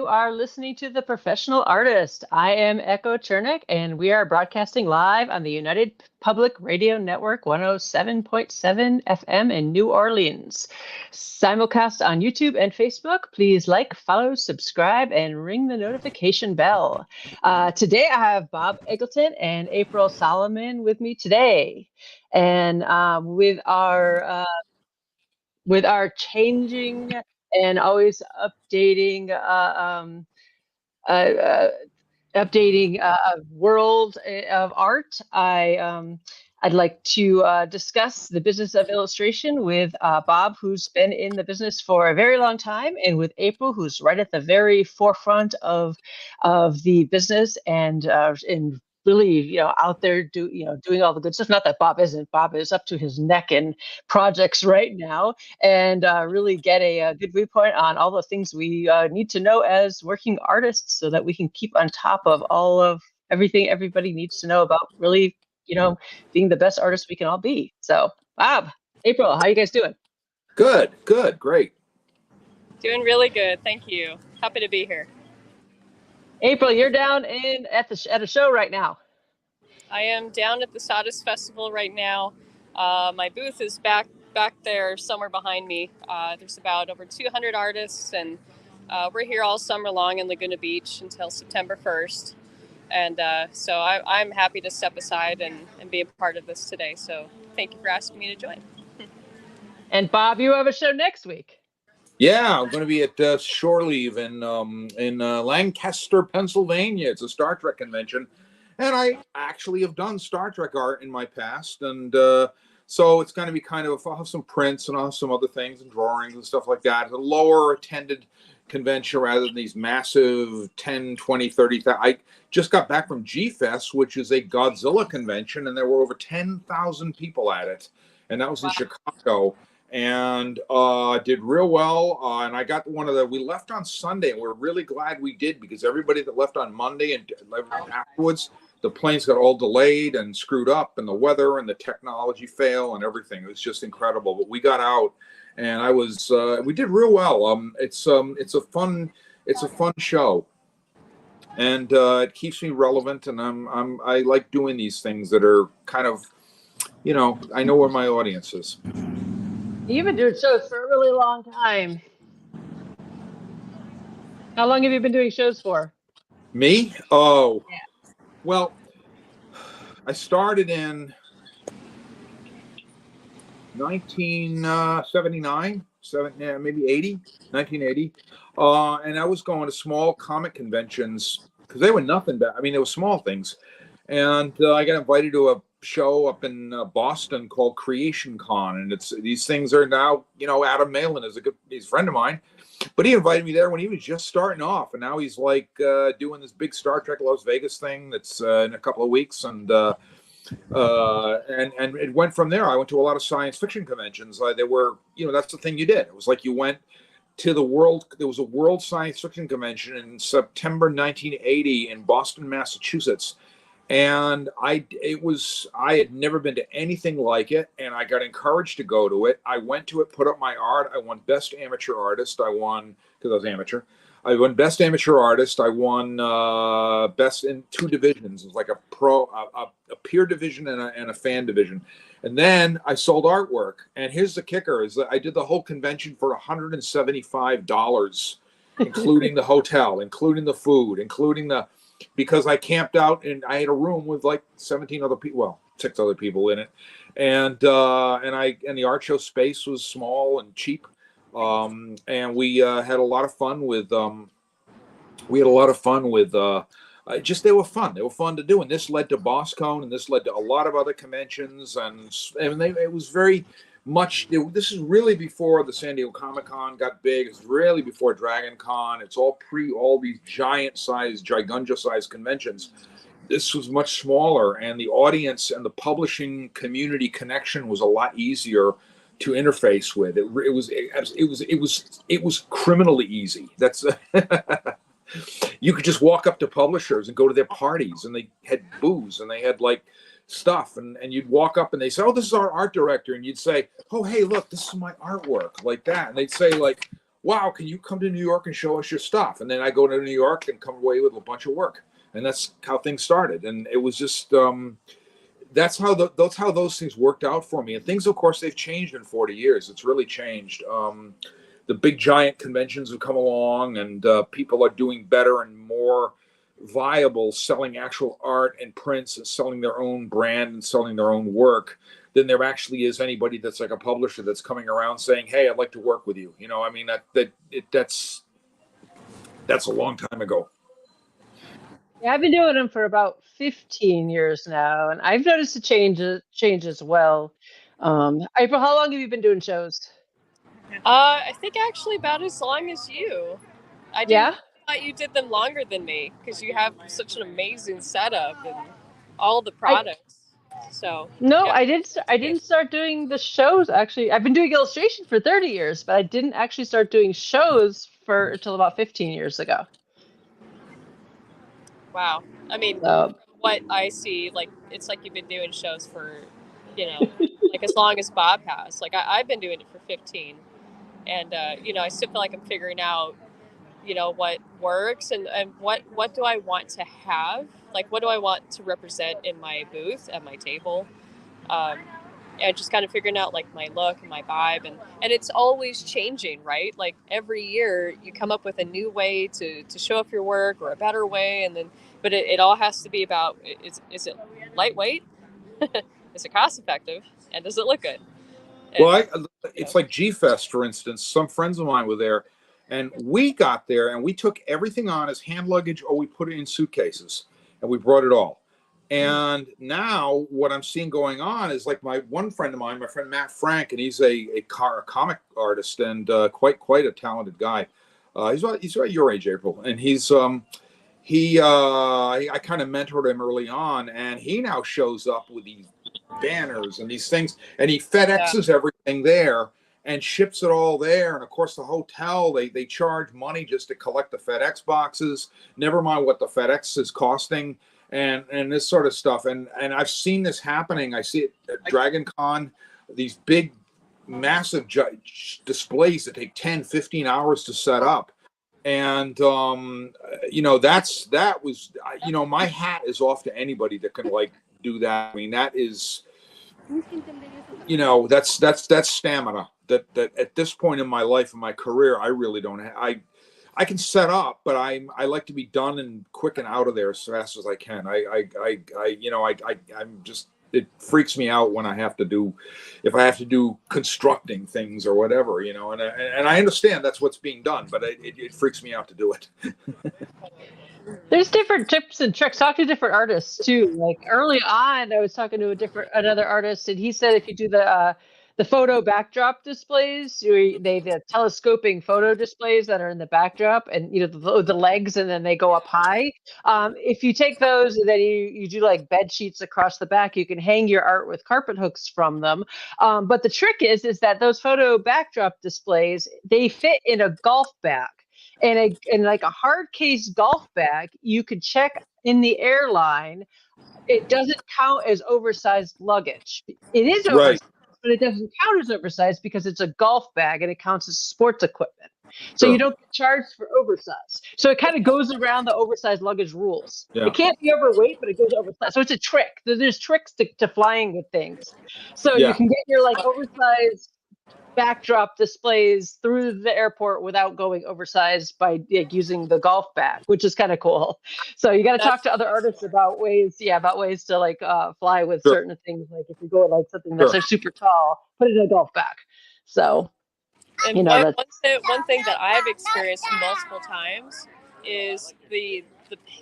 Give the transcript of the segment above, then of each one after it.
You are listening to The Professional Artist. I am Echo Chernik, and we are broadcasting live on the United Public Radio Network 107.7 FM in New Orleans. Simulcast on YouTube and Facebook. Please like, follow, subscribe, and ring the notification bell. Today I have Bob Eggleton and April Solomon with me today. And with our changing and always updating uh, uh, world of art, I'd like to discuss the business of illustration with Bob, who's been in the business for a very long time, and with April, who's right at the very forefront of the business and really, out there doing all the good stuff. Not that Bob isn't. Bob is up to his neck in projects right now, and really get a good viewpoint on all the things we need to know as working artists, so that we can keep on top of all of everything everybody needs to know about really, being the best artists we can all be. So, Bob, April, how you guys doing? Good, great. Doing really good, thank you. Happy to be here. April, you're down at a show right now. I am down at the Sawdust Festival right now. My booth is back there somewhere behind me. There's about over 200 artists, and we're here all summer long in Laguna Beach until September 1st. And so I'm happy to step aside and be a part of this today. So thank you for asking me to join. And Bob, you have a show next week. Yeah, I'm going to be at Shore Leave in Lancaster, Pennsylvania. It's a Star Trek convention, and I actually have done Star Trek art in my past, and so it's going to be kind of, I'll have some prints and I'll have some other things and drawings and stuff like that. It's a lower attended convention rather than these massive 10, 20, 30,000. I just got back from G-Fest, which is a Godzilla convention, and there were over 10,000 people at it, and that was in Chicago. And did real well, and I got we left on Sunday, and we're really glad we did, because everybody that left on Monday and afterwards, the planes got all delayed and screwed up, and the weather and the technology fail and everything. It was just incredible, but we got out, and we did real well. It's a fun show, and it keeps me relevant, and I like doing these things that are kind of, I know where my audience is. You've been doing shows for a really long time. How long have you been doing shows for? Me? Oh, yeah. Well, I started in 1979, maybe 1980. And I was going to small comic conventions, because they were nothing but, they were small things. And I got invited to a show up in Boston called Creation Con, and these things are now, Adam Malin he's a friend of mine, but he invited me there when he was just starting off, and now he's like doing this big Star Trek Las Vegas thing that's in a couple of weeks, and it went from there. I went to a lot of science fiction conventions. There were, that's the thing you did. It was like you went to there was a World Science Fiction Convention in September 1980 in Boston, Massachusetts. And I had never been to anything like it, and I got encouraged to go to it. I went to it, put up my art. I won Best Amateur Artist. I won, because I was amateur. I won Best Amateur Artist. I won Best in 2 divisions. It was like a peer division and a fan division. And then I sold artwork. And here's the kicker: is that I did the whole convention for $175, including the hotel, including the food, because I camped out, and I had a room with like 17 other people, well, 6 other people in it, and the art show space was small and cheap, and we had a lot of fun with just they were fun to do, and this led to BosCon, and this led to a lot of other conventions, and it was very much. This is really before the San Diego Comic-Con got big. It's really before Dragon Con. It's all these gigantia-sized conventions. This was much smaller, and the audience and the publishing community connection was a lot easier to interface with. It was criminally easy. That's you could just walk up to publishers and go to their parties, and they had booze, and they had like stuff, and you'd walk up and they say, "Oh, this is our art director," and you'd say, "Oh, hey, look, this is my artwork," like that, and they'd say like, wow, can you come to New York and show us your stuff? And then I go to New York and come away with a bunch of work. And that's how things started. And it was just, that's how those things worked out for me. And things, of course, they've changed in 40 years. It's really changed. The big giant conventions have come along, and people are doing better and more viable selling actual art and prints and selling their own brand and selling their own work than there actually is anybody that's like a publisher that's coming around saying, hey, I'd like to work with you. You know, I mean, that's a long time ago. Yeah, I've been doing them for about 15 years now, and I've noticed a change as well. April, how long have you been doing shows? I think actually about as long as you. I didn't Yeah. I thought you did them longer than me because you have such an amazing setup and all the I products. So No, yeah. I didn't start doing the shows actually. I've been doing illustration for 30 years, but I didn't actually start doing shows for until about 15 years ago. Wow. I mean, So, what I see, like it's like you've been doing shows for, you know, like as long as Bob has. Like I've been doing it for 15, and I still feel like I'm figuring out, what works and what do I want to have, like what do I want to represent in my booth at my table, um, and just kind of figuring out like my look and my vibe, and it's always changing, right? Like every year you come up with a new way to show off your work or a better way, and then but it all has to be about is it lightweight, is it cost effective, and does it look good, and Well, it's like G Fest, for instance. Some friends of mine were there, and we got there and we took everything on as hand luggage, or we put it in suitcases, and we brought it all. And now what I'm seeing going on is like my one friend of mine, my friend Matt Frank, and he's a comic artist and quite a talented guy. He's about your age, April, and I kind of mentored him early on, and he now shows up with these banners and these things, and he FedExes everything there and ships it all there. And of course, the hotel, they charge money just to collect the FedEx boxes, never mind what the FedEx is costing, and this sort of stuff. And I've seen this happening. I see it at Dragon Con, these big massive displays that take 10-15 hours to set up. And that was my hat is off to anybody that can like do that. I mean, that is, that's stamina that at this point in my life and my career I really don't have. I can set up, but I like to be done and quick and out of there as fast as I can. I'm just, it freaks me out when if I have to do constructing things or whatever, and I understand that's what's being done, but it freaks me out to do it. there's different tips and tricks. Talk to different artists too. Like early on, I was talking to another artist, and he said if you do the photo backdrop displays, they the telescoping photo displays that are in the backdrop, and the legs, and then they go up high. If you take those and then you do like bed sheets across the back, you can hang your art with carpet hooks from them. But the trick is that those photo backdrop displays, they fit in a golf bag. In like a hard case golf bag, you could check in the airline. It doesn't count as oversized luggage. It is Right. oversized, but it doesn't count as oversized because it's a golf bag and it counts as sports equipment. So you Sure. don't get charged for oversized. So it kind of goes around the oversized luggage rules. Yeah. It can't be overweight, but it goes oversized. So it's a trick. There's tricks to flying with things. So you Yeah. can get your like oversized backdrop displays through the airport without going oversized by using the golf bag, which is kind of cool. So you got to talk to other artists about ways to like fly with Sure. certain things. Like if you go like something that's Sure. like super tall, put it in a golf bag. So And one thing that I've experienced multiple times is the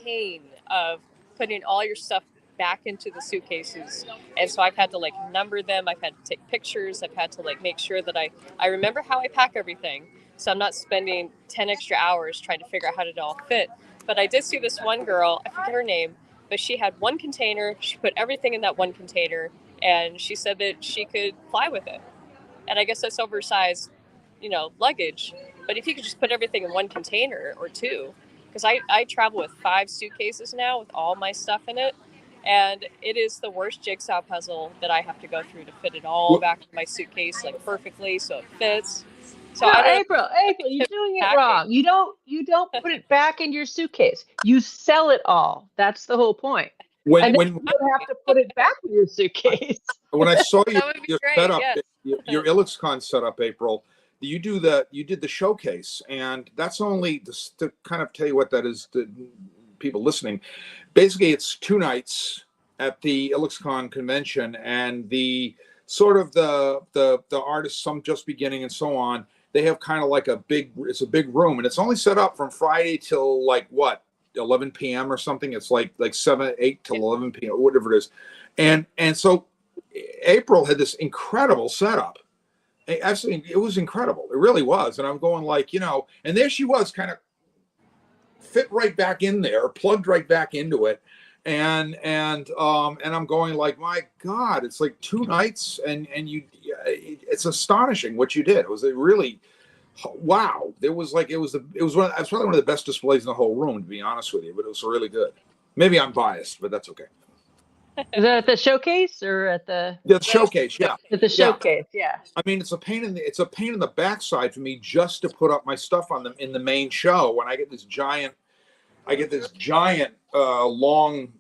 pain of putting all your stuff back into the suitcases. And so I've had to like number them, I've had to take pictures, I've had to like make sure that I remember how I pack everything. So I'm not spending 10 extra hours trying to figure out how to all fit. But I did see this one girl, I forget her name, but she had one container, she put everything in that one container, and she said that she could fly with it. And I guess that's oversized, luggage. But if you could just put everything in one container or two, because I travel with 5 suitcases now with all my stuff in it, and it is the worst jigsaw puzzle that I have to go through to fit it all back in my suitcase like perfectly so it fits. So No, I don't April, you're know. doing it Packing. wrong. You don't put it back in your suitcase. You sell it all. That's the whole point. When And then when you don't have to put it back in your suitcase. when I saw That would be your great. setup, Yes. your IllexCon setup, April, you did the showcase, and that's only just to kind of tell you what that is to people listening. Basically, it's 2 nights at the IllexCon convention, and the sort of the artists, some just beginning and so on. They have kind of like it's a big room, and it's only set up from Friday till like what 11 p.m. or something. It's like 7, 8 till 11 p.m. whatever it is, and so April had this incredible setup. Absolutely, it was incredible. It really was. And I'm going like, and there she was, kind of fit right back in there, plugged right back into it. And I'm going like, my God, it's like 2 nights, and it's astonishing what you did. It was a really, wow. It was probably one of the best displays in the whole room, to be honest with you. But it was really good. Maybe I'm biased, but that's okay. Is that at the showcase or at the Showcase? Yeah, at the yeah. showcase? Yeah. I mean, it's a pain in the backside for me just to put up my stuff on them in the main show when I get this giant long.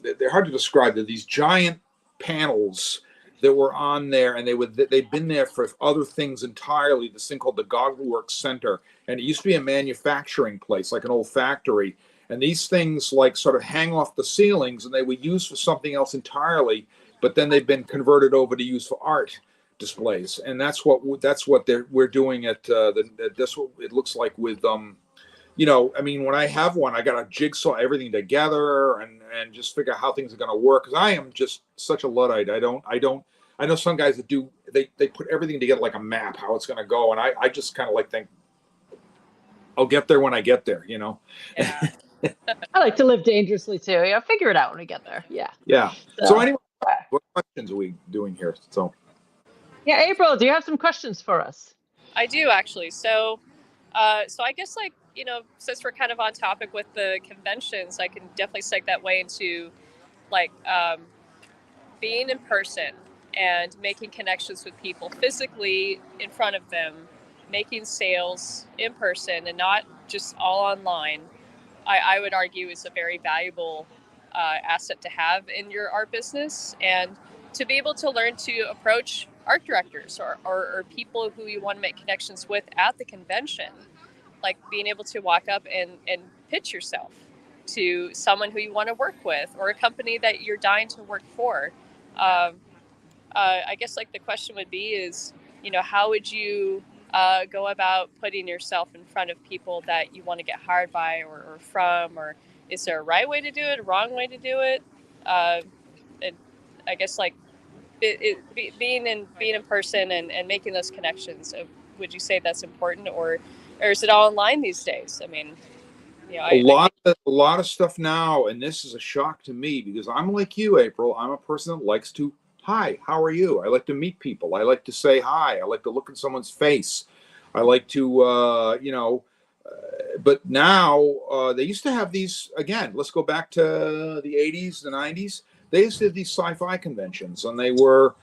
They're hard to describe. They're these giant panels that were on there, and they've been there for other things entirely. This thing called the Goggleworks Center, and it used to be a manufacturing place, like an old factory. And these things like sort of hang off the ceilings, and they were used for something else entirely. But then they've been converted over to use for art displays, and that's what we're doing at that's what it looks like with I mean, when I have one, I got to jigsaw everything together and just figure out how things are going to work. Because I am just such a Luddite. I don't. I know some guys that do. They put everything together like a map, how it's going to go, and I just kind of like think, I'll get there when I get there. Yeah. I like to live dangerously too. Yeah, figure it out when we get there. Yeah. Yeah. So anyway, what questions are we doing here? So. Yeah, April, do you have some questions for us? I do actually. So I guess since we're kind of on topic with the conventions, I can definitely segue that way into like being in person and making connections with people physically in front of them, making sales in person and not just all online. I would argue is a very valuable asset to have in your art business, and to be able to learn to approach art directors or people who you want to make connections with at the convention, like being able to walk up and pitch yourself to someone who you want to work with or a company that you're dying to work for. I guess like the question would be is, how would you go about putting yourself in front of people that you want to get hired by or from, or is there a right way to do it, a wrong way to do it? I guess like being in person and making those connections. Would you say that's important, or is it all online these days? I mean, a lot of stuff now, and this is a shock to me because I'm like you, April. I'm a person that likes to, hi, how are you? I like to meet people. I like to say hi. I like to look in someone's face. I like to, but now they used to have these, again, let's go back to the 80s, the 90s. They used to have these sci-fi conventions, and they were,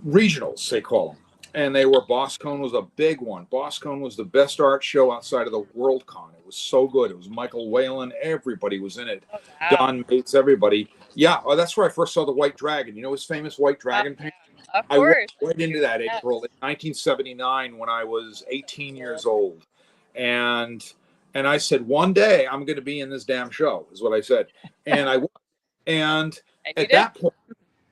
regionals, they call them. And they were, Boscone was a big one. Boscone was the best art show outside of the WorldCon. It was so good. It was Michael Whalen. Everybody was in it. Oh, wow. Don Mates, everybody. Yeah, that's where I first saw the White Dragon. You know his famous White Dragon painting? Of I course. went right into that, Yes. April, in 1979 when I was 18 years old. And I said, one day I'm going to be in this damn show, is what I said. And I was. And at that point,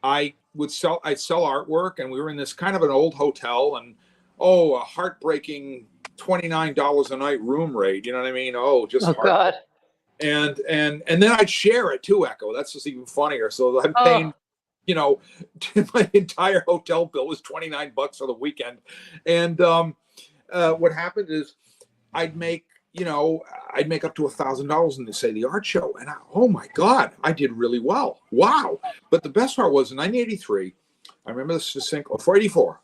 I'd sell artwork, and we were in this kind of an old hotel, and a heartbreaking $29 a night room rate. You know what I mean? God. And then I'd share it too, Echo. That's just even funnier. So I'm paying, my entire hotel bill was $29 for the weekend. And what happened is I'd make up to $1,000 in the art show. And oh my God, I did really well. Wow. But the best part was in 1983, I remember this distinct, or 84,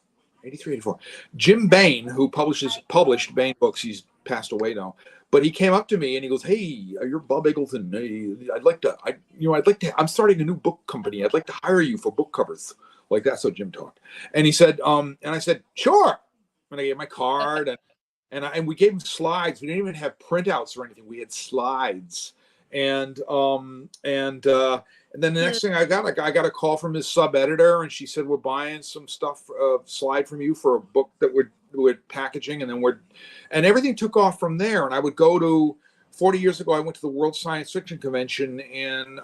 Jim Bain, who published Bain books, he's passed away now, but he came up to me and he goes, "Hey, you're Bob Eggleton. Hey, I'm starting a new book company. I'd like to hire you for book covers." Like, that's how Jim talked. And he said, and I said, sure. And I gave my card, and we gave him slides. We didn't even have printouts or anything. We had slides. And then the next thing I got a call from his sub editor, and she said, we're buying some stuff, slide from you for a book that we're packaging, and everything took off from there. And I would go to 40 years ago, I went to the World Science Fiction Convention in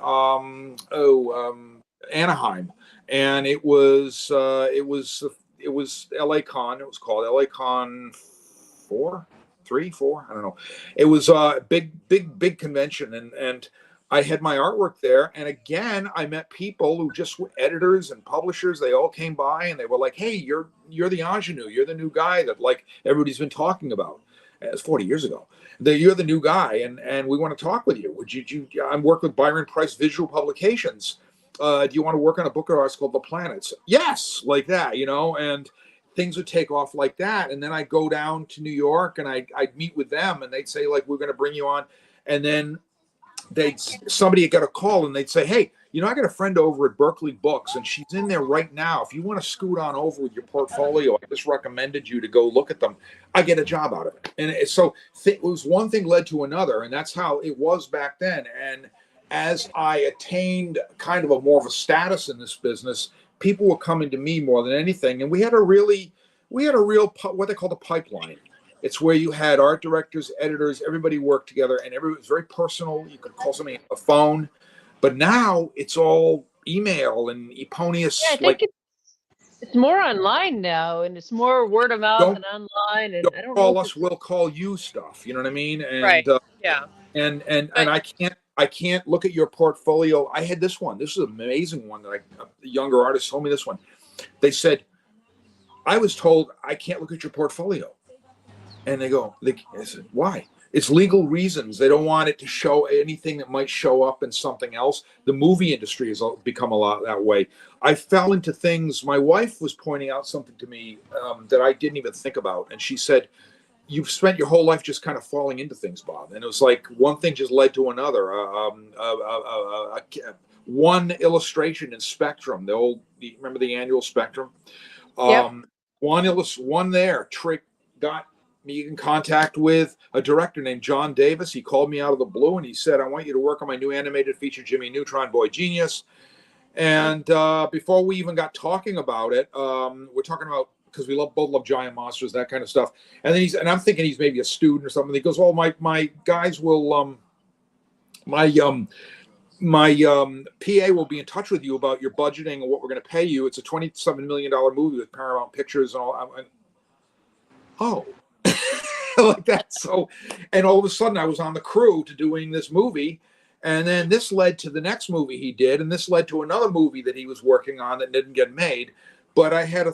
Anaheim, and it was LA Con. It was called LA Con 4, 3, 4. I don't know. It was a big convention, and I had my artwork there. And again, I met people who just were editors and publishers. They all came by and they were like, "Hey, you're the ingenue. You're the new guy that like everybody's been talking about." It's 40 years ago. You're the new guy, and we want to talk with you. Would you? I'm working with Byron Price Visual Publications. Do you want to work on a book of ours called The Planets? Yes, like that, and things would take off like that. And then I'd go down to New York and I'd meet with them, and they'd say, like, we're going to bring you on. And then somebody had got a call and they'd say, hey, I got a friend over at Berkeley Books and she's in there right now. If you want to scoot on over with your portfolio, I just recommended you to go look at them. I get a job out of it. And so it was one thing led to another. And that's how it was back then. And as I attained kind of more of a status in this business, people were coming to me more than anything. And we had a real what they call the pipeline. It's where you had art directors, editors, everybody worked together, and everybody was very personal. You could call somebody on the phone, but now it's all email and Eponius. Yeah, I think it's more online now, and it's more word of mouth and online. And I don't call know us, we'll call you stuff. You know what I mean? And, right. Yeah. And I can't look at your portfolio. I had this one. This is an amazing one that a younger artist told me this one. They said, I was told I can't look at your portfolio. And I said, why? It's legal reasons. They don't want it to show anything that might show up in something else. The movie industry has become a lot that way. I fell into things. My wife was pointing out something to me that I didn't even think about. And she said, you've spent your whole life just kind of falling into things, Bob. And it was like one thing just led to another. One illustration in Spectrum, remember the annual Spectrum? Yep. One there, Trick got me in contact with a director named John Davis. He called me out of the blue and he said, I want you to work on my new animated feature, Jimmy Neutron Boy Genius. And before we even got talking about it, we're talking about, because we both love giant monsters, that kind of stuff. And then I'm thinking he's maybe a student or something. He goes, well, my guys will, my PA will be in touch with you about your budgeting and what we're going to pay you. It's a $27 million movie with Paramount Pictures and all. Oh, like that. So, and all of a sudden I was on the crew to doing this movie. And then this led to the next movie he did. And this led to another movie that he was working on that didn't get made. But I had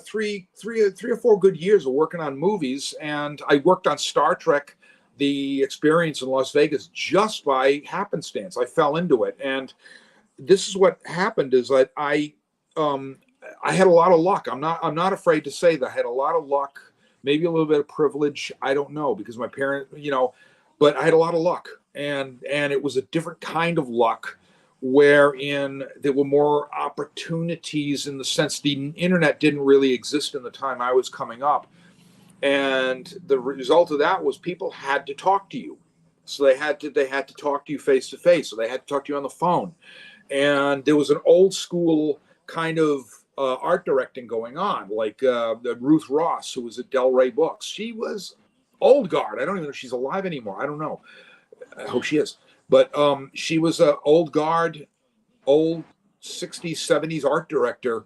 three or four good years of working on movies. And I worked on Star Trek, the experience in Las Vegas, just by happenstance. I fell into it. And this is what happened is that I had a lot of luck. I'm not afraid to say that I had a lot of luck. Maybe a little bit of privilege. I don't know, because my parents, but I had a lot of luck, and it was a different kind of luck, wherein there were more opportunities in the sense the internet didn't really exist in the time I was coming up, and the result of that was people had to talk to you, so they had to talk to you face to face, so they had to talk to you on the phone, and there was an old school kind of art directing going on, like Ruth Ross, who was at Del Rey Books. She was old guard. I don't even know if she's alive anymore. I don't know. I hope she is. But she was an old guard, old 60s, 70s art director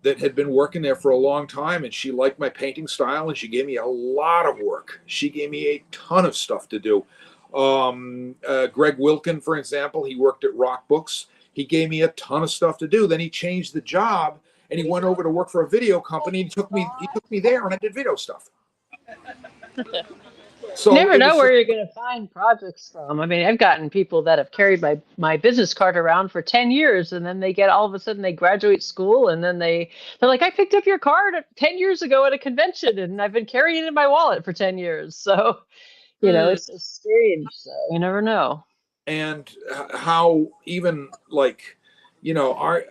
that had been working there for a long time. And she liked my painting style, and she gave me a lot of work. She gave me a ton of stuff to do. Greg Wilkin, for example, he worked at Rock Books. He gave me a ton of stuff to do. Then he changed the job, and he went over to work for a video company. And he took me there, and I did video stuff. So you never know where you're going to find projects from. I mean, I've gotten people that have carried my business card around for 10 years, and then all of a sudden they graduate school, and then they're like, I picked up your card 10 years ago at a convention, and I've been carrying it in my wallet for 10 years. So, it's strange. So you never know. And how even like you know, our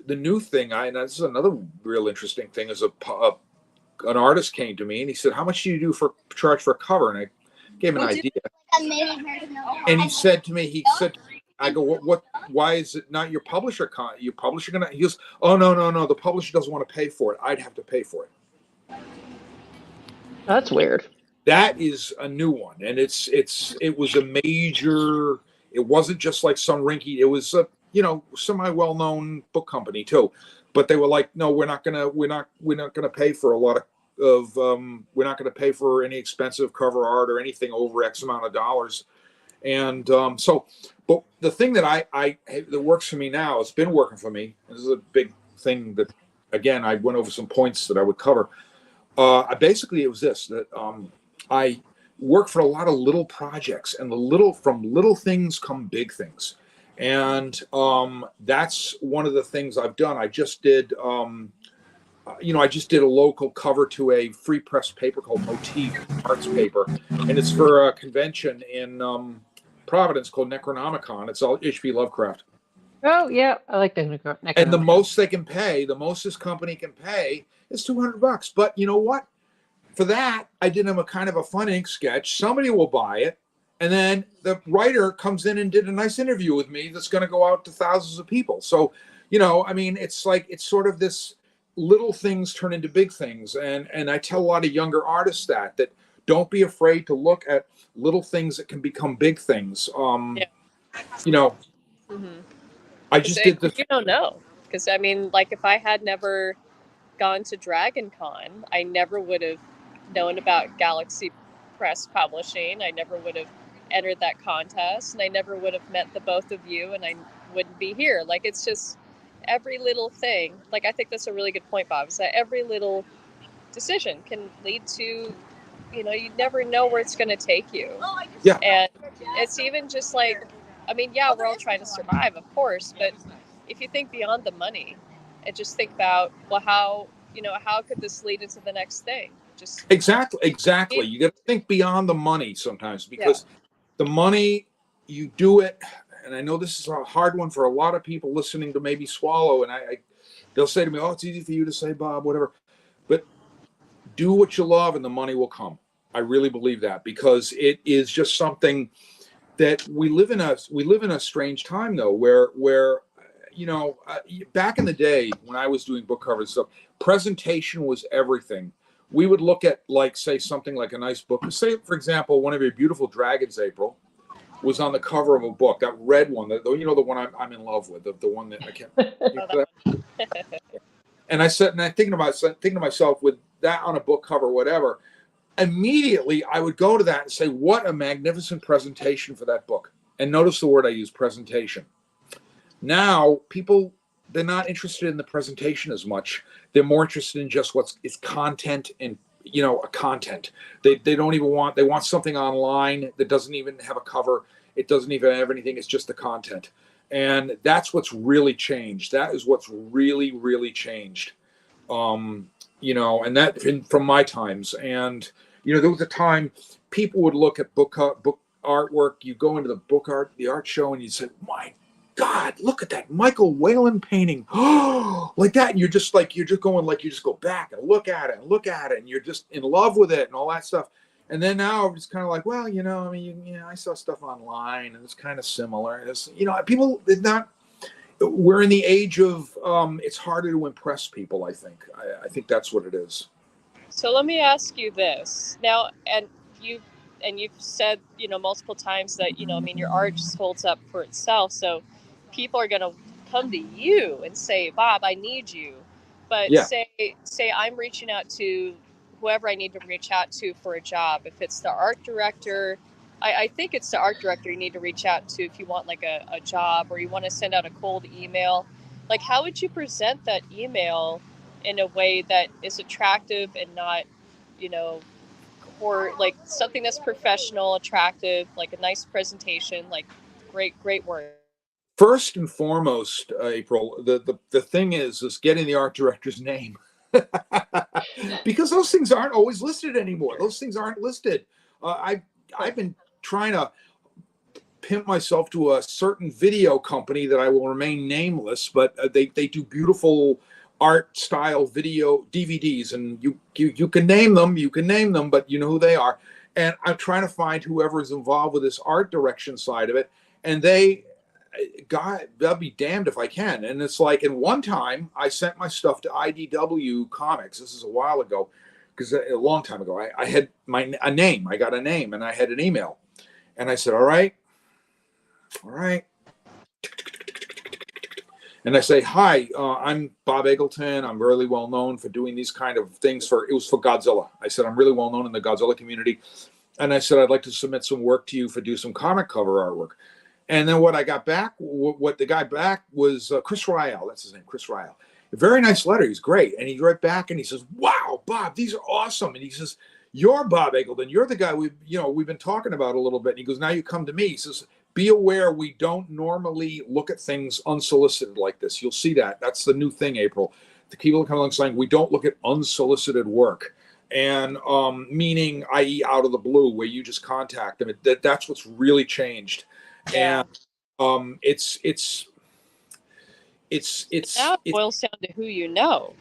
the new thing. And this is another real interesting thing. Is an artist came to me and he said, "How much do you do for charge for a cover?" And I gave him an idea. And he said to me, I go, what? Why is it not your publisher? Your publisher gonna? He goes, "Oh, no. The publisher doesn't want to pay for it. I'd have to pay for it." That's weird. That is a new one, and it was a major. It wasn't just like some rinky. It was a semi well known book company too, but they were like, "No, we're not gonna pay for a lot of we're not gonna pay for any expensive cover art or anything over X amount of dollars." And but the thing that that works for me now, it's been working for me. This is a big thing that, again, I went over some points that I would cover. Basically, it was this that I work for a lot of little projects, and from little things come big things, and that's one of the things I've done. I just did. I just did a local cover to a free press paper called Motif Arts Paper, and it's for a convention in Providence called Necronomicon. It's all H.P. Lovecraft. Oh yeah, I like the Necronomicon. And the most they can pay, the most this company can pay, is $200. But you know what? For that, I did them a kind of a fun ink sketch. Somebody will buy it, and then the writer comes in and did a nice interview with me that's going to go out to thousands of people. So, I mean, it's sort of this. Little things turn into big things, and I tell a lot of younger artists that don't be afraid to look at little things that can become big things. Yeah. Mm-hmm. I just did this. You don't know, because I mean, like, if I had never gone to Dragon Con, I never would have known about Galaxy Press Publishing. I never would have entered that contest, and I never would have met the both of you, and I wouldn't be here. Like, it's just every little thing. Like, I think that's a really good point, Bob, is that every little decision can lead to, you never know where it's going to take you. Yeah. And it's even just like, I mean, yeah, we're all trying to survive, of course, but if you think beyond the money and just think about, well, how could this lead into the next thing? Just exactly. You got to think beyond the money sometimes, because the money, you do it. And I know this is a hard one for a lot of people listening to maybe swallow. And they'll say to me, "Oh, it's easy for you to say, Bob, whatever." But do what you love and the money will come. I really believe that, because it is just something that we live in a strange time, though, where back in the day when I was doing book covers stuff, presentation was everything. We would look at, like, say, something like a nice book. Say, for example, one of your beautiful dragons, April, was on the cover of a book, that red one, the one I'm in love with, the one that I can't. And I thinking to myself, with that on a book cover, whatever, immediately I would go to that and say, what a magnificent presentation for that book. And notice the word I use, presentation. Now people, they're not interested in the presentation as much. They're more interested in just it's content and a content. They don't even want, they want something online that doesn't even have a cover. It doesn't even have anything. It's just the content. And that's what's really changed. That is what's really, really changed. And that from my times. And, there was a time people would look at book artwork. You go into the art show, and you say, my God, look at that Michael Whalen painting. Like that. And you just go back and look at it, and you're just in love with it and all that stuff. And then now it's kind of like, well, I saw stuff online and it's kind of similar. It's, people did not, we're in the age of, it's harder to impress people, I think. I think that's what it is. So let me ask you this now, and you've said, multiple times that, your art just holds up for itself. So people are going to come to you and say, Bob, I need you. But say I'm reaching out to whoever I need to reach out to for a job. If it's the art director, I think it's the art director you need to reach out to if you want like a job, or you want to send out a cold email. Like, how would you present that email in a way that is attractive and not, or like something that's professional, attractive, like a nice presentation, like great work? First and foremost, April, the thing is getting the art director's name. Because those things aren't always listed anymore. Those things aren't listed. I've been trying to pimp myself to a certain video company that I will remain nameless, but they do beautiful art style video DVDs, and you can name them, but you know who they are. And I'm trying to find whoever is involved with this art direction side of it, and God, they'll be damned if I can. And it's like, in one time, I sent my stuff to IDW Comics. This is a while ago, because a long time ago, I had a name. I got a name, and I had an email, and I said, all right. And I say, hi, I'm Bob Eggleton. I'm really well known for doing these kind of things it was for Godzilla. I said, I'm really well known in the Godzilla community. And I said, I'd like to submit some work to you for do some comic cover artwork. And then what I got back, what the guy back was Chris Ryall. That's his name, Chris Ryall. A very nice letter. He's great. And he wrote back and he says, wow, Bob, these are awesome. And he says, you're Bob Eggleton. You're the guy we've been talking about a little bit. And he goes, now you come to me. He says, be aware we don't normally look at things unsolicited like this. You'll see that. That's the new thing, April. The people come along saying we don't look at unsolicited work. And meaning, i.e., out of the blue, where you just contact them. That's what's really changed. Yeah. And it's now it boils down to who you know.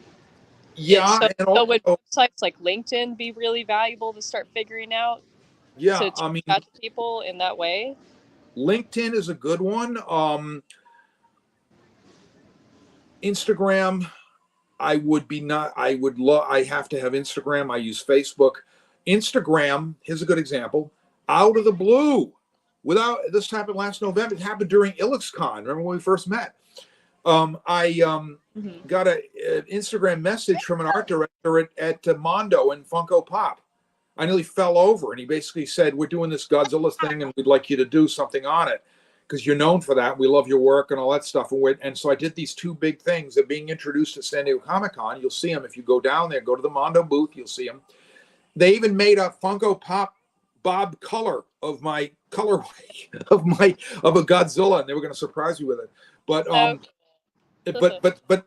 Yeah. So would websites like LinkedIn be really valuable to start figuring out? Yeah, to reach out to people in that way. LinkedIn is a good one. Instagram, I have to have Instagram. I use Facebook. Instagram, here's a good example. Out of the blue, this happened last November. It happened during IllexCon. Remember when we first met? I got an Instagram message from an art director at Mondo and Funko Pop. I nearly fell over, and he basically said, we're doing this Godzilla thing, and we'd like you to do something on it because you're known for that. We love your work and all that stuff. And so I did these two big things. They're being introduced at San Diego Comic-Con. You'll see them if you go down there. Go to the Mondo booth. You'll see them. They even made a Funko Pop Bob color of my colorway of a Godzilla, and they were going to surprise me with it. But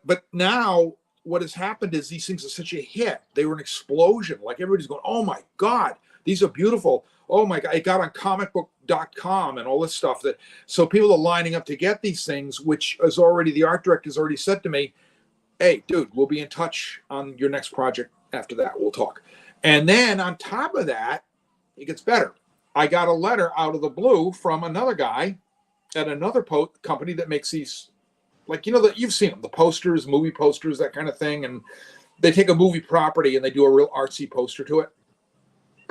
but now what has happened is these things are such a hit. They were an explosion. Like everybody's going, oh my God, these are beautiful. Oh my God, it got on comicbook.com and all this stuff. So people are lining up to get these things, which is already, the art director's already said to me, hey, dude, we'll be in touch on your next project after that. We'll talk. And then on top of that, it gets better. I got a letter out of the blue from another guy at another company that makes these, like, that you've seen them, the posters, movie posters, that kind of thing. And they take a movie property and they do a real artsy poster to it.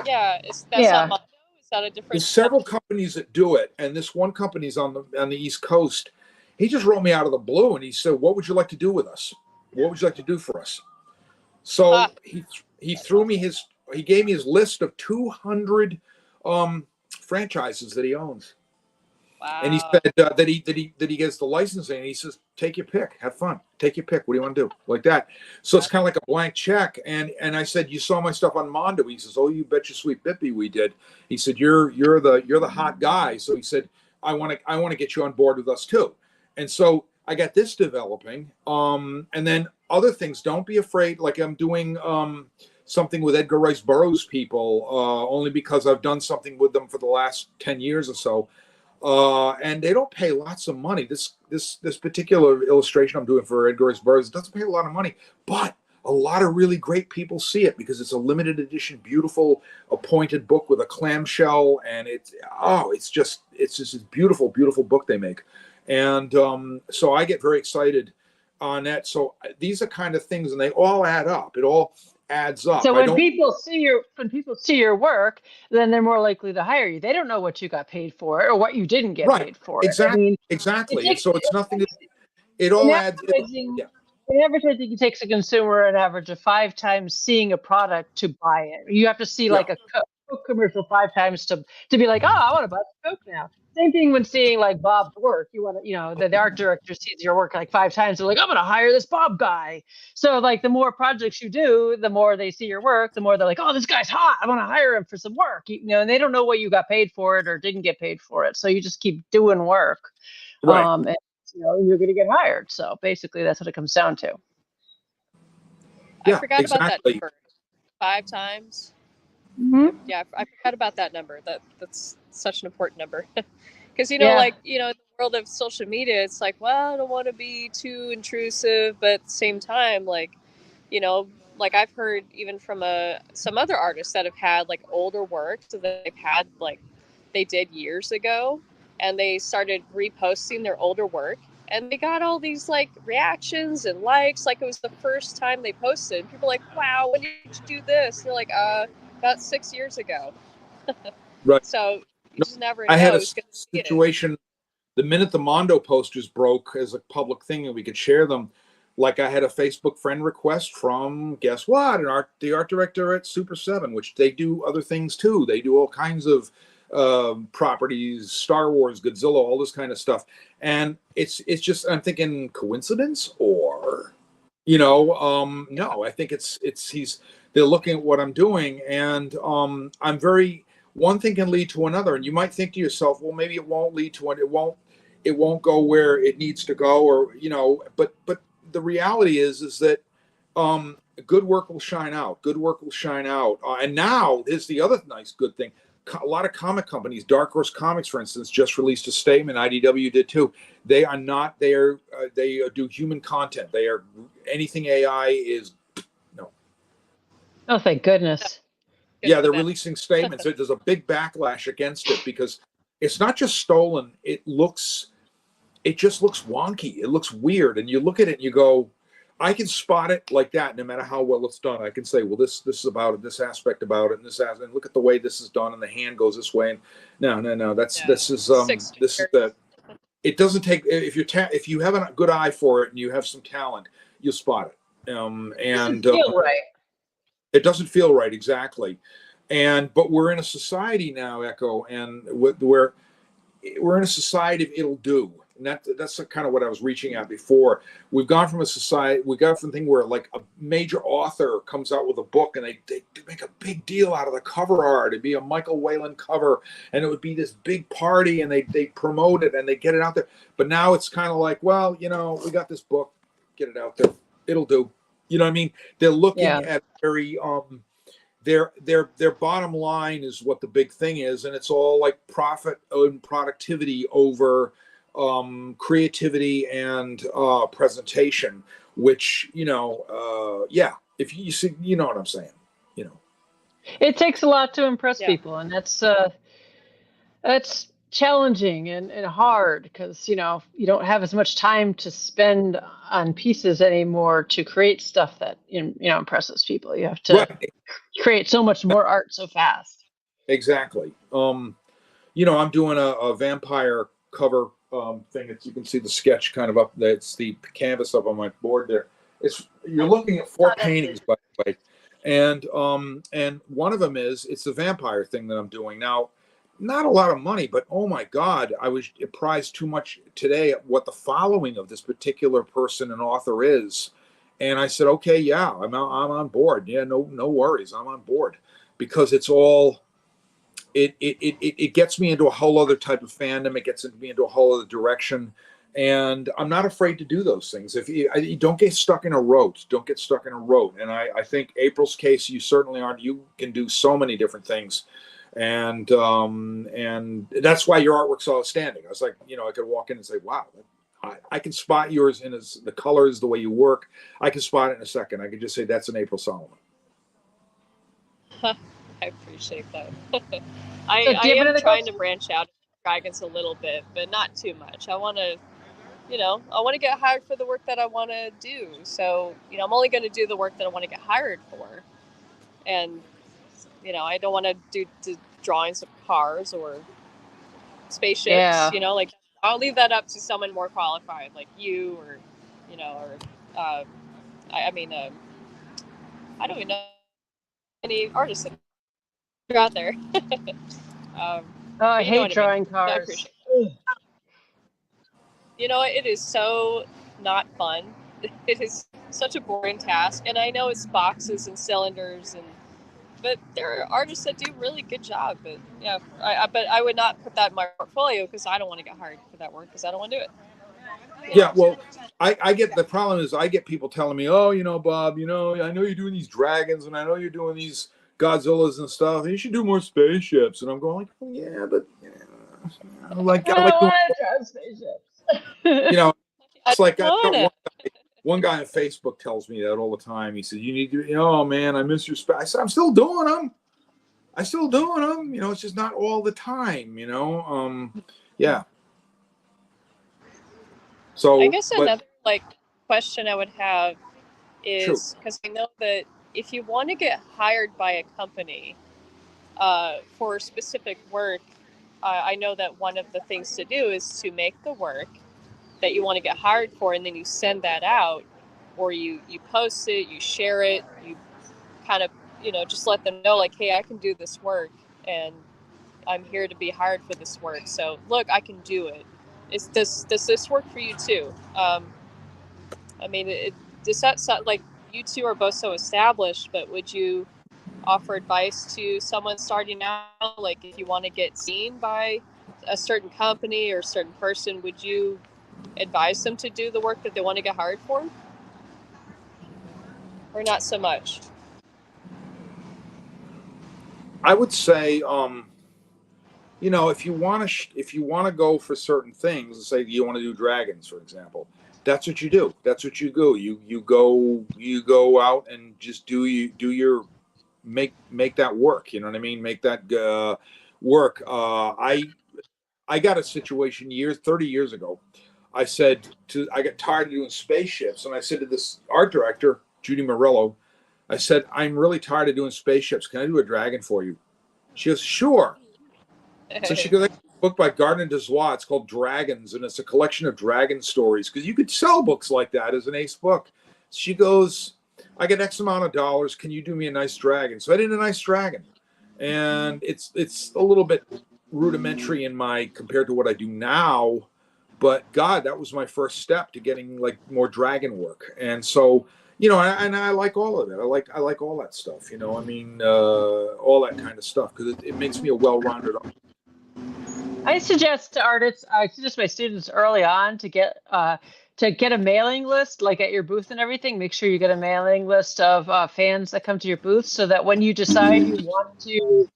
Yeah. That's not Mondo? Is that a different? There's several companies that do it. And this one company's on the East Coast. He just wrote me out of the blue and he said, what would you like to do with us? What would you like to do for us? So he gave me his list of 200 franchises that he owns. Wow. And he said that he gets the licensing. And he says, take your pick, have fun, take your pick. What do you want to do? Like that. So it's kind of like a blank check. And I said, you saw my stuff on Mondo. He says, oh, you bet your sweet Bippy we did. He said, you're the hot guy. So he said, I want to get you on board with us too. And so I got this developing. And then other things. Don't be afraid. Like I'm doing something with Edgar Rice Burroughs people, only because I've done something with them for the last 10 years or so. And they don't pay lots of money. This particular illustration I'm doing for Edgar Rice Burroughs doesn't pay a lot of money, but a lot of really great people see it because it's a limited edition, beautiful, appointed book with a clamshell, and it's just this beautiful, beautiful book they make. And so I get very excited on that. So these are kind of things, and they all add up. It all adds up. So when people see your work, then they're more likely to hire you. They don't know what you got paid for it or what you didn't get paid for it. Exactly. And so it's nothing. It all adds. In advertising, it takes a consumer an average of 5 times seeing a product to buy it. You have to see like a Coke commercial 5 times to be like, oh, I want to buy Coke now. Same thing when seeing like Bob's work. You want to, the art director sees your work like 5 times. They're like, I'm going to hire this Bob guy. So like the more projects you do, the more they see your work, the more they're like, oh, this guy's hot. I want to hire him for some work. And they don't know what you got paid for it or didn't get paid for it. So you just keep doing work. Right. And you're going to get hired. So basically that's what it comes down to. I forgot about that number. 5 times. Mm-hmm. Yeah, I forgot about that number. That's such an important number. Because, Yeah. in the world of social media, it's like, well, I don't want to be too intrusive, but at the same time, you know, I've heard even from some other artists that have had like older work that they've had like they did years ago, and they started reposting their older work, and they got all these like reactions and likes, like it was the first time they posted. People are like, wow, when did you do this? And they're like, about 6 years ago. Right. So you No, just never I had know a who's going to see it. situation the minute the Mondo posters broke as a public thing and we could share them. Like I had a Facebook friend request from guess what, the art director at Super 7, which they do other things too. They do all kinds of properties, Star Wars, Godzilla, all this kind of stuff. And it's just I'm thinking coincidence or no, I think it's they're looking at what I'm doing, and I'm very one thing can lead to another, and you might think to yourself, well, maybe it won't lead to it won't go where it needs to go, or but the reality is that good work will shine out. Good work will shine out, and now here's the other nice good thing. A lot of comic companies, Dark Horse Comics, for instance, just released a statement. IDW did too. They are not. They do human content. They are anything AI is no. Oh, thank goodness. Good Yeah, for they're them. releasing statements. There's a big backlash against it because it's not just stolen. It just looks wonky. It looks weird, and you look at it and you go, I can spot it like that, no matter how well it's done. I can say, well, this is about it, this aspect about it, and and look at the way this is done, and the hand goes this way. And no, Yeah. this is Six this is figures. the. It doesn't take if you have a good eye for it and you have some talent, you'll spot it. Doesn't feel right. It doesn't feel right exactly, but we're in a society now, Echo, and where we're in a society of it'll do. And that's kind of what I was reaching at before. We've gone from a society, we got from a thing where like a major author comes out with a book and they make a big deal out of the cover art. It'd be a Michael Whalen cover and it would be this big party and they promote it and they get it out there. But now it's kind of like, well, we got this book, get it out there. It'll do. You know what I mean? They're looking Yeah. at very their bottom line is what the big thing is, and it's all like profit and productivity over creativity and presentation. Which yeah, if you see, you know what I'm saying, It takes a lot to impress Yeah. people, and that's challenging and hard because you don't have as much time to spend on pieces anymore to create stuff that impresses people. You have to right? create so much more art so fast. Exactly. I'm doing a vampire cover thing that you can see the sketch kind of up. That's the canvas up on my board there. You're looking at four paintings, by the way, and one of them it's the vampire thing that I'm doing now. Not a lot of money, but oh my God, I was apprised too much today at what the following of this particular person and author is, and I said, okay, yeah, I'm on board. Yeah, no worries, I'm on board because it's all. It gets me into a whole other type of fandom. It gets me into a whole other direction, and I'm not afraid to do those things. If you don't get stuck in a rote, don't get stuck in a rote. And I think April's case, you certainly aren't. You can do so many different things, and that's why your artwork's so outstanding. I was like, I could walk in and say, wow. I can spot yours in the colors, the way you work. I can spot it in a second. I could just say that's an April Solomon. I appreciate that. So I do you have am another trying to question? branch out of dragons a little bit, but not too much. I want to, I want to get hired for the work that I want to do. So, I'm only going to do the work that I want to get hired for. And, I don't want to do drawings of cars or spaceships, Yeah. like I'll leave that up to someone more qualified, like you or, or, I mean, I don't even know any artists that are out there. Oh, I You know hate what I mean. drawing I cars. appreciate it. It is so not fun. It is such a boring task, and I know it's boxes and cylinders, but there are artists that do really good job. But yeah, but I would not put that in my portfolio because I don't want to get hired for that work because I don't want to do it. Yeah, well, I get the problem is I get people telling me, oh, Bob, I know you're doing these dragons and I know you're doing these Godzillas and stuff. And you should do more spaceships. And I'm going like, oh, yeah, but I like I doing, want to drive spaceships. you know, I it's like I want got to. one guy on Facebook tells me that all the time. He said, "You need to, oh man, I miss your space." I said, "I'm still doing them. I still doing them. You know, it's just not all the time. You know, yeah." I So, guess but another like question I would have true, is because I know that if you want to get hired by a company for specific work, I know that one of the things to do is to make the work that you want to get hired for, and then you send that out, or you post it, you share it, you kind of just let them know like, hey, I can do this work, and I'm here to be hired for this work. So look, I can do it. Does this work for you too? I mean, does that sound like you two are both so established, but would you offer advice to someone starting out? Like, if you want to get seen by a certain company or a certain person, would you advise them to do the work that they want to get hired for, or not so much? I would say, you know, if you want to go for certain things, say you want to do dragons, for example, that's what you do. That's what you go. You go out and just do your make that work. You know what I mean? Make that work. I got a situation 30 years ago. I got tired of doing spaceships, and I said to this art director, Judy Morello, I said, I'm really tired of doing spaceships. Can I do a dragon for you? She goes, sure. So she goes, I got a book by Gardner Dozois. It's called Dragons, and it's a collection of dragon stories because you could sell books like that as an ace book. She goes, I get X amount of dollars. Can you do me a nice dragon? So I did a nice dragon, and it's a little bit rudimentary in my compared to what I do now. But God, that was my first step to getting like more dragon work, and so you know, and I like all of it. I like all that stuff. You know, I mean, all that kind of stuff because it makes me a well-rounded. I suggest to artists, I suggest my students early on to get a mailing list, like at your booth and everything. Make sure you get a mailing list of fans that come to your booth, so that when you decide you want to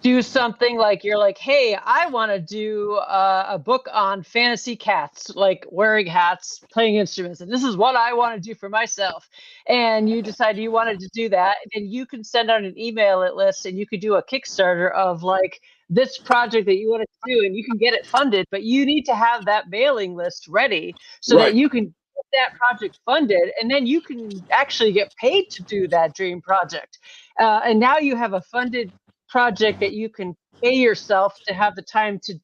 do something, like you're like, hey, I want to do a book on fantasy cats, like wearing hats, playing instruments, and this is what I want to do for myself. And you decide you wanted to do that, and you can send out an email list, and you could do a Kickstarter of like this project that you wanted to do, and you can get it funded, but you need to have that mailing list ready so that Right. you can get that project funded, and then you can actually get paid to do that dream project. And now you have a funded project that you can pay yourself to have the time to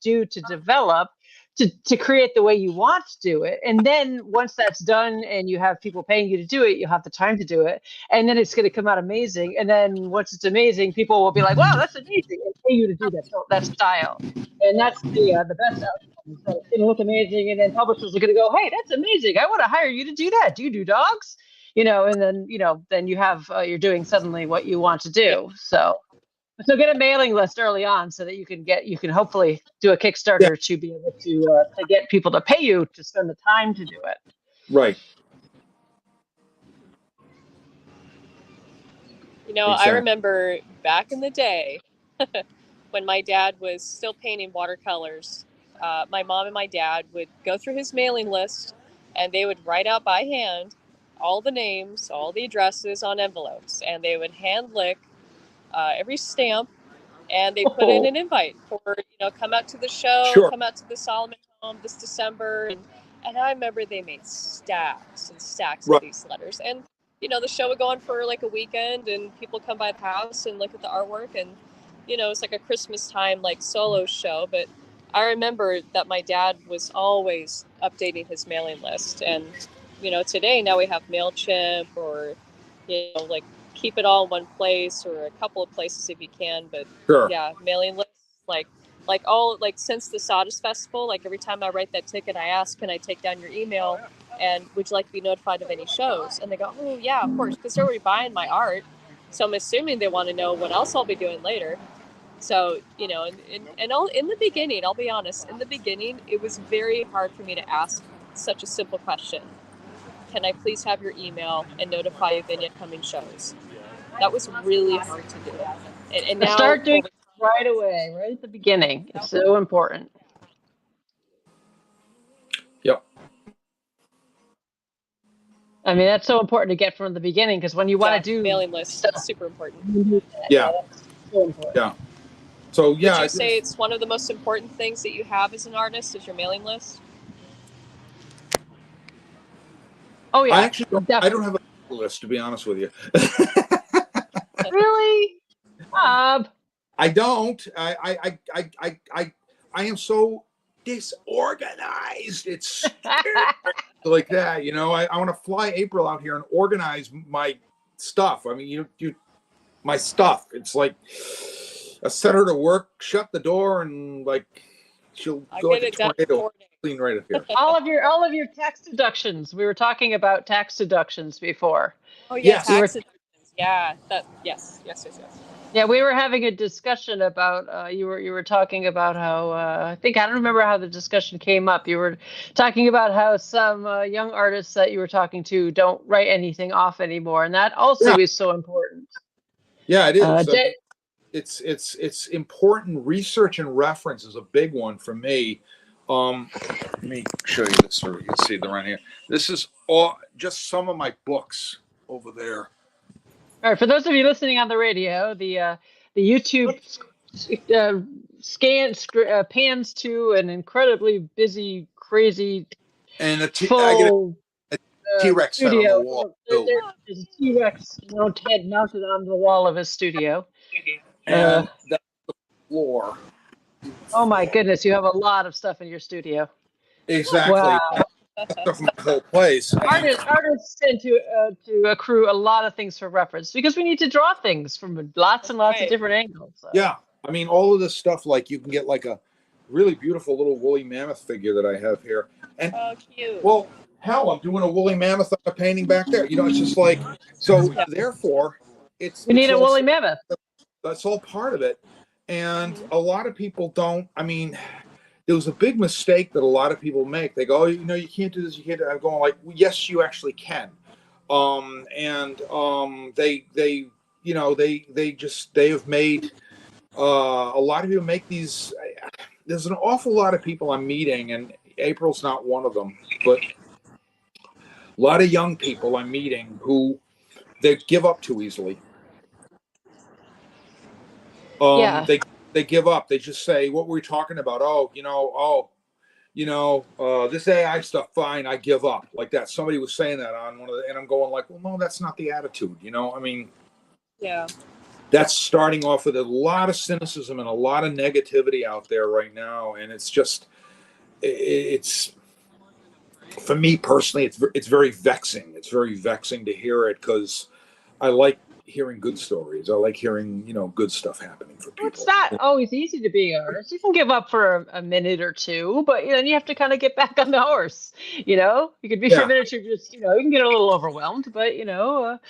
develop, to create the way you want to do it. And then once that's done and you have people paying you to do it, you have the time to do it. And then it's going to come out amazing. And then once it's amazing, people will be like, wow, that's amazing, and pay you to do that style. And that's the best outcome. So it's going to look amazing. And then publishers are going to go, hey, that's amazing. I want to hire you to do that. Do you do dogs? And then, then you have, you're doing suddenly what you want to Yeah. do. So get a mailing list early on so that you can hopefully do a Yeah. Kickstarter to be able to get people to pay you to spend the time to do it. Right. I Exactly. remember back in the day when my dad was still painting watercolors. My mom and my dad would go through his mailing list, and they would write out by hand all the names, all the addresses on envelopes, and they would hand lick every stamp, and they put in Oh, an invite for come out to the show, Sure. come out to the Solomon home this December, and I remember they made stacks and stacks of Right. these letters, and the show would go on for like a weekend, and people come by the house and look at the artwork, and it's like a Christmas time like solo show. But I remember that my dad was always updating his mailing list, and today now we have MailChimp, or like keep it all in one place or a couple of places if you can. But Sure. yeah, mailing lists, like since the Sawdust Festival, like every time I write that ticket, I ask, can I take down your email, and would you like to be notified of any shows? And they go, oh yeah, of course, because they're already buying my art, so I'm assuming they want to know what else I'll be doing later. So and all in the beginning, I'll be honest, in the beginning it was very hard for me to ask such a simple question: can I please have your email and notify you of any upcoming shows? That was really hard to do. And now start doing over it right away, right at the beginning. It's so important. I mean, that's so important to get from the beginning, because when you want to do mailing list, stuff, super important. Yeah. that's so important. Yeah. So yeah, Would you say it's one of the most important things that you have as an artist is your mailing list? Oh yeah, I actually don't. I definitely. don't have a list, to be honest with you. Really, Bob? I don't. I am so disorganized. It's like that. You know, I want to fly April out here and organize my stuff. I mean, my stuff. It's like I sent her to work, shut the door, and like she'll go like a tornado, clean right up here. all of your tax deductions. We were talking about tax deductions before. Oh yeah, Yes. tax deductions. Yeah, yes. Yeah, we were having a discussion about you were talking about how I think I don't remember how the discussion came up. You were talking about how some young artists that you were talking to don't write anything off anymore, and that also is so important. Yeah, it is. It's important. Research and reference is a big one for me. Let me show you this so you can see them right here. This is all just some of my books over there. All right, for those of you listening on the radio, the YouTube pans to an incredibly busy, crazy, And I get full a T-Rex head on the studio. wall. There's a T-Rex head mounted on the wall of his studio. And that's the floor. Oh my goodness, you have a lot of stuff in your studio. Exactly. Wow. Stuff from the whole place. Artists tend to accrue a lot of things for reference because we need to draw things from lots and lots of different angles. So. Yeah, I mean, all of this stuff, like you can get like a really beautiful little woolly mammoth figure that I have here, and cute. Well, hell, I'm doing a woolly mammoth on a painting back there. You know, it's just like so. Therefore, we need a woolly mammoth. That's all part of it, and a lot of people don't. I mean, there was a big mistake that a lot of people make. They go, oh, you know, you can't do this, you can't do that. I'm going like, well, yes, you actually can. They you know they have made a lot of people make these. There's an awful lot of people I'm meeting, and April's not one of them, but a lot of young people I'm meeting who they give up too easily. They give up. They just say, "What were we talking about? This AI stuff, fine. I give up." Like that. Somebody was saying that on one of the, and I'm going like, "Well, no, that's not the attitude." You know, I mean, yeah, that's starting off with a lot of cynicism and a lot of negativity out there right now, and it's just, it's for me personally, it's very vexing. It's very vexing to hear it because I like hearing good stories. I like hearing, good stuff happening for people. It's not always easy to be an artist. You can give up for a minute or two, but then you have to kind of get back on the horse. You could be for a minute. You're just, you can get a little overwhelmed, but you don't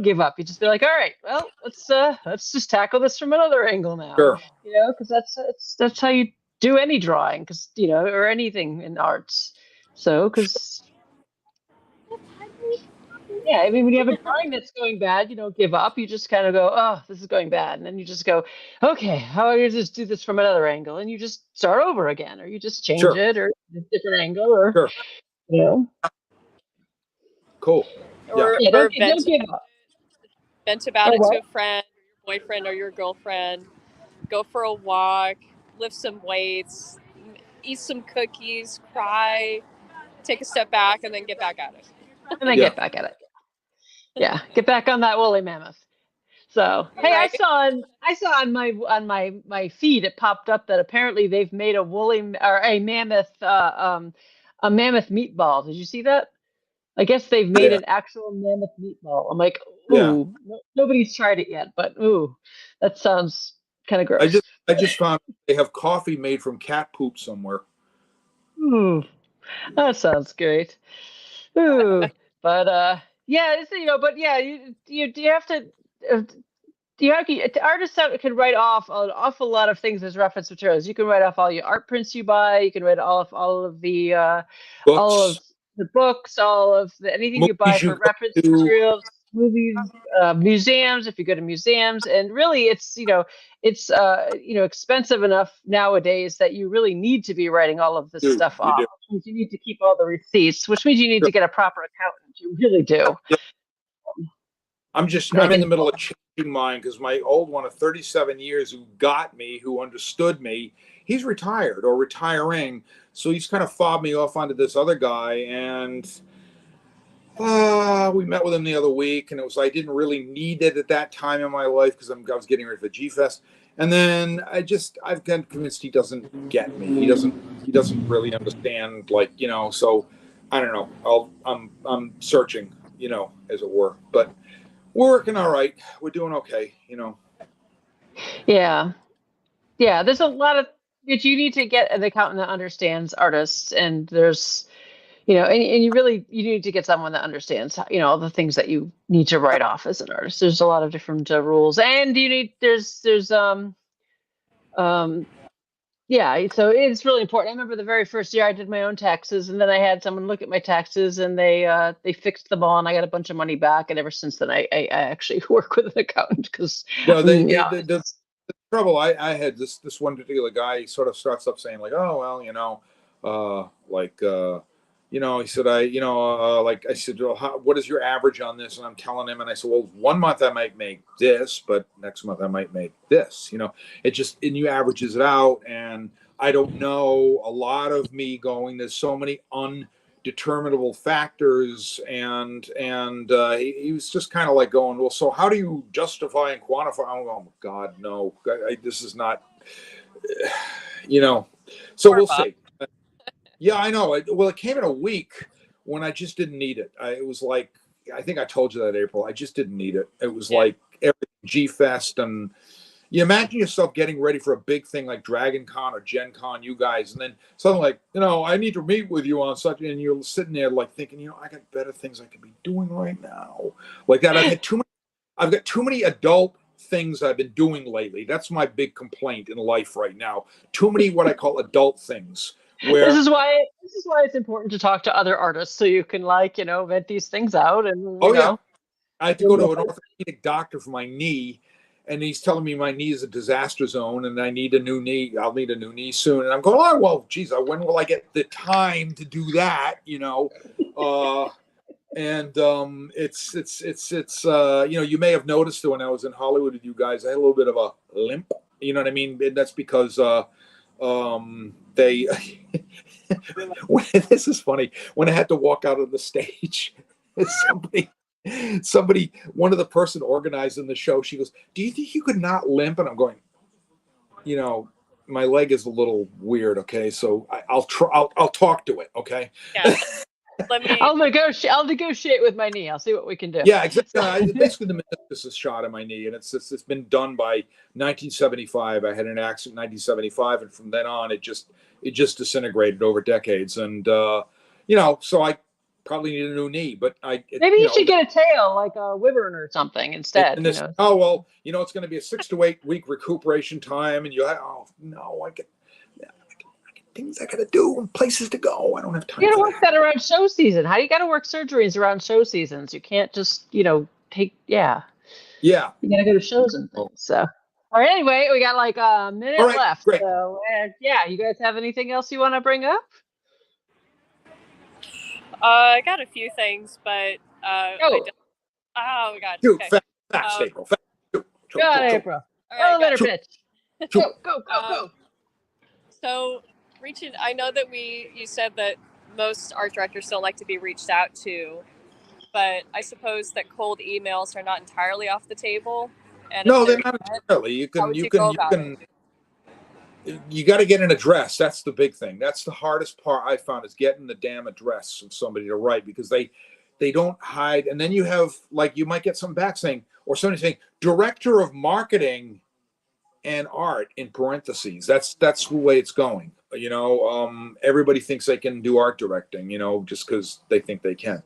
give up. You just be like, all right, well, let's just tackle this from another angle now. Sure. Because that's how you do any drawing, because or anything in arts. So, because. Yeah, I mean, when you have a drawing that's going bad, you don't give up. You just kind of go, oh, this is going bad. And then you just go, okay, how do I just do this from another angle? And you just start over again, or you just change it, or a different angle, or, Cool. Or don't give up. Vent about it to a friend, or your boyfriend, or your girlfriend. Go for a walk, lift some weights, eat some cookies, cry, take a step back, and then get back at it. And then get back at it. Yeah, get back on that woolly mammoth. So hey, I saw on my feed it popped up that apparently they've made a mammoth mammoth meatball. Did you see that? I guess they've made an actual mammoth meatball. I'm like, ooh, nobody's tried it yet, but ooh, that sounds kind of gross. I just found they have coffee made from cat poop somewhere. Ooh, that sounds great. Ooh, but yeah, but yeah, you have to. Artists can write off an awful lot of things as reference materials. You can write off all your art prints you buy. You can write off all of the books. All of the books, all of anything you buy for reference materials, movies, museums. If you go to museums, and really, it's expensive enough nowadays that you really need to be writing all of this stuff off. means you need to keep all the receipts, which means you need to get a proper accountant. You really do. I'm in the middle of changing mine because my old one of 37 years who got me, who understood me, he's retired or retiring. So he's kind of fobbed me off onto this other guy. And we met with him the other week, and it was I didn't really need it at that time in my life because I was getting ready for G Fest. And then I've gotten convinced he doesn't get me. He doesn't really understand, so I don't know. I'm searching, as it were. But we're working all right. We're doing okay, Yeah. Yeah. There's a lot of that you need to get an accountant that understands artists, and there's, and you need to get someone that understands, all the things that you need to write off as an artist. There's a lot of different rules, and yeah, so it's really important. I remember the very first year I did my own taxes, and then I had someone look at my taxes, and they fixed them all, and I got a bunch of money back. And ever since then, I actually work with an accountant because the trouble I had this one particular guy sort of starts up saying like, oh well, he said I said, well, what is your average on this? And I'm telling him, and I said, well, 1 month I might make this, but next month I might make this. It just and you averages it out, and I don't know. A lot of me going, there's so many undeterminable factors, and he was just kind of like going, well, so how do you justify and quantify? Oh God, no, this is not, so we'll see. Yeah, I know. It came in a week when I just didn't need it. It was like, I think I told you that, April. I just didn't need it. It was like every G Fest, and you imagine yourself getting ready for a big thing like Dragon Con or Gen Con, you guys, and then suddenly like, I need to meet with you on such, and you're sitting there like thinking, I got better things I could be doing right now. Like that. I've got too many adult things I've been doing lately. That's my big complaint in life right now. Too many what I call adult things. This is why it's important to talk to other artists, so you can vet these things out. And yeah, I had to go to an orthopedic doctor for my knee, and he's telling me my knee is a disaster zone, and I need a new knee. I'll need a new knee soon. And I'm going, oh well, geez, when will I get the time to do that? And it's you may have noticed that when I was in Hollywood with you guys, I had a little bit of a limp. You know what I mean? And that's because they this is funny. When I had to walk out on the stage, somebody, one of the person organizing the show, she goes, do you think you could not limp? And I'm going, my leg is a little weird. Okay. So I'll talk to it. Okay. Yeah. I'll negotiate with my knee. I'll see what we can do. Yeah, exactly. Basically, the meniscus is shot in my knee, and it's been done by 1975. I had an accident in 1975, and from then on, it just disintegrated over decades. And so I probably need a new knee. But maybe you should get a tail like a wyvern or something instead. Oh well, it's going to be a 6 to 8 week recuperation time, and I get things I gotta do and places to go. I don't have time. You gotta work that around show season. How do you gotta work surgeries around show seasons? You can't just, take. Yeah. You gotta go to shows and things. So, all right. Anyway, we got like a minute left. Great. So, you guys have anything else you want to bring up? I got a few things, but oh my God. Okay. Fast, April. Go on, April. Elevator pitch. Go. So. I know that you said that most art directors don't like to be reached out to, but I suppose that cold emails are not entirely off the table. And no, they're not entirely. You got to get an address. That's the big thing. That's the hardest part I found is getting the damn address of somebody to write, because they don't hide. And then you have you might get something back saying, or somebody saying, director of marketing and art in parentheses. That's the way it's going. Everybody thinks they can do art directing, just because they think they can.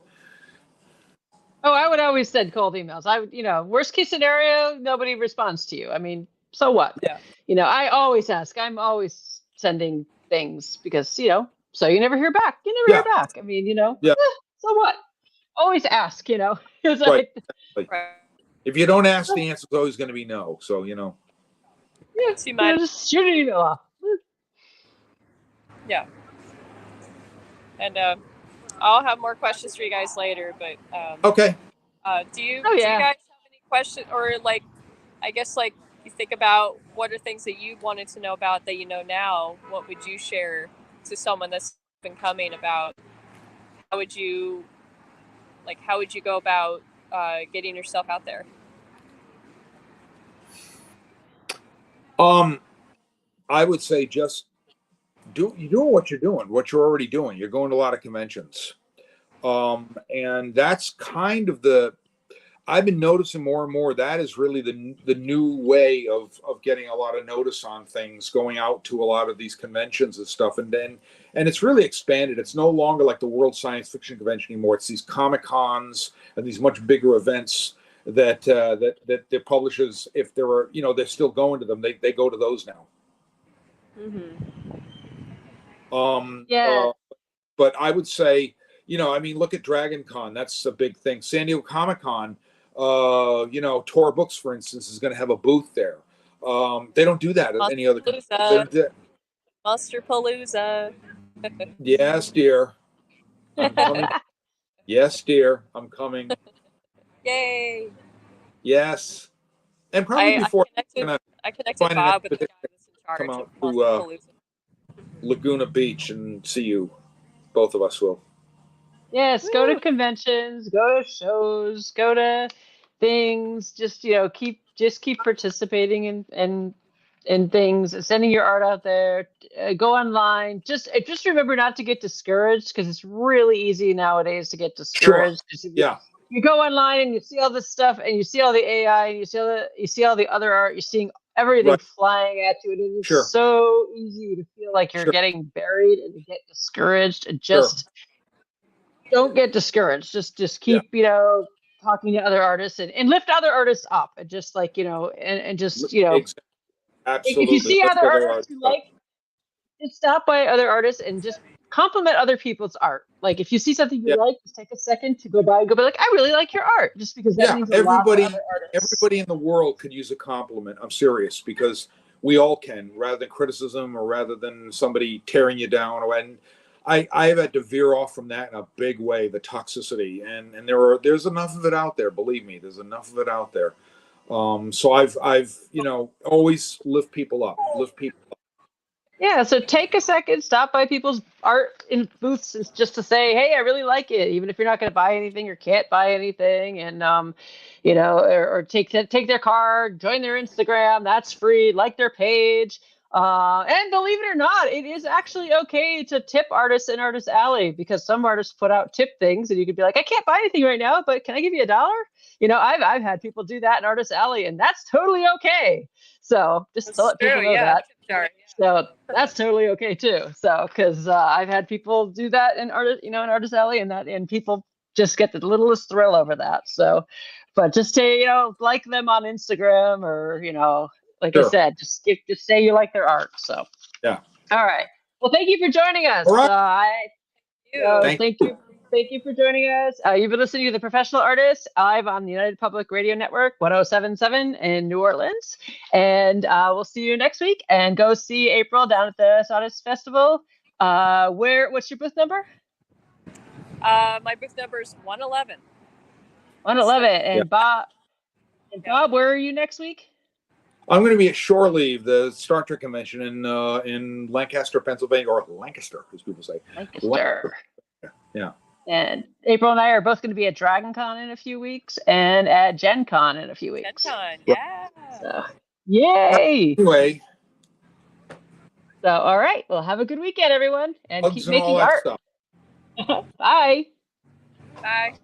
Oh, I would always send cold emails. I would, worst case scenario, nobody responds to you. I mean, so what? Yeah. I always ask. I'm always sending things because, so you never hear back. You never hear back. I mean, so what? Always ask, It's right. If you don't ask, the answer is always going to be no. So, just shoot an email off. Yeah. And I'll have more questions for you guys later. But Okay. Do you Oh, do yeah. you guys have any questions, or like, I guess, like, you think about what are things that you wanted to know about that you know now? What would you share to someone that's been coming about? How would you go about getting yourself out there? I would say just you're doing what you're doing, what you're already doing. You're going to a lot of conventions. And that's kind of I've been noticing more and more that is really the new way of getting a lot of notice on things, going out to a lot of these conventions and stuff, and it's really expanded. It's no longer like the World Science Fiction Convention anymore. It's these Comic Cons and these much bigger events that the publishers, if there are, they're still going to them. They go to those now. Mm-hmm. Yeah. But I would say, I mean, look at Dragon Con. That's a big thing. San Diego Comic Con, Tor Books, for instance, is going to have a booth there. They don't do that at any other Musterpalooza. Musterpalooza. Yes, dear. I'm coming. Yes, dear. I'm coming. Yay! Yes. And probably before I connected find an Bob with the guy expedition, that's in charge come of out to Musterpalooza. Laguna Beach and see you. Both of us will. Yes, go to conventions, go to shows, go to things. Just keep participating in things, sending your art out there. Go online. Just remember not to get discouraged, because it's really easy nowadays to get Sure. discouraged. Yeah. You go online and you see all this stuff, and you see all the AI, and you see all the other art. You're seeing everything Right. flying at you, and it is Sure. so easy to feel like you're Sure. getting buried and to get discouraged. And Sure. don't get discouraged. Just keep, talking to other artists and lift other artists up, and just and just, Exactly. if you Absolutely. see Lift other other artists art you up. like, just stop by other artists and just compliment other people's art. Like, if you see something you Yeah. like, just take a second to go by and go be like, I really like your art, just because that Yeah. means a lot to other artists. Everybody in the world could use a compliment. I'm serious, because we all can, rather than criticism or rather than somebody tearing you down. And I've had to veer off from that in a big way, the toxicity, and there's enough of it out there. Believe me, there's enough of it out there. So I've always lift people up. Yeah, so take a second, stop by people's art in booths, and just to say, hey, I really like it, even if you're not going to buy anything or can't buy anything, and or take their card, join their Instagram, that's free, like their page, and believe it or not, it is actually okay to tip artists in Artist Alley, because some artists put out tip things, and you could be like, I can't buy anything right now, but can I give you $1? I've had people do that in Artist Alley, and that's totally okay. So just to let people know that. So that's totally okay too. So, because I've had people do that in Artist Alley, and people just get the littlest thrill over that. So, but just to like them on Instagram, or like Sure. I said, just say you like their art. So Yeah. All right. Well, thank you for joining us. All right. Thank you. Thank you for joining us. You've been listening to The Professional Artist live on the United Public Radio Network, 1077 in New Orleans. And we'll see you next week. And go see April down at the Sawdust Festival. What's your booth number? My booth number is 111. 111. And Bob, where are you next week? I'm going to be at Shore Leave, the Star Trek convention in Lancaster, Pennsylvania, or Lancaster, as people say. Lancaster. Yeah. And April and I are both going to be at Dragon Con in a few weeks, and at Gen Con in a few weeks. Gen Con, yeah. So, yay! Anyway. So, all right. Well, have a good weekend, everyone, and keep making all that art. Stuff. Bye. Bye.